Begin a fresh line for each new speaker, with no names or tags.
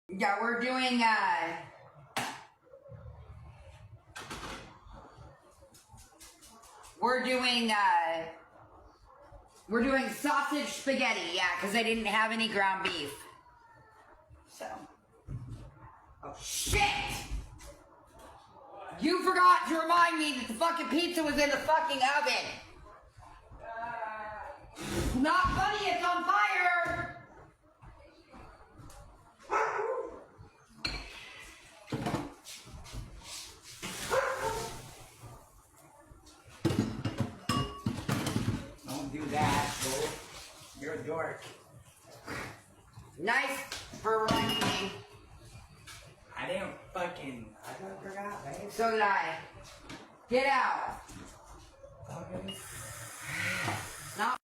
Yeah, we're doing sausage spaghetti, yeah, because I didn't have any ground beef. So. Oh, shit! You forgot to remind me that the fucking pizza was in the fucking oven. Not funny, it's on fire! Don't do that, bro. You're a dork. Nice for reminding me.
I didn't fucking... I forgot, babe.
So did I. Get out.
Okay.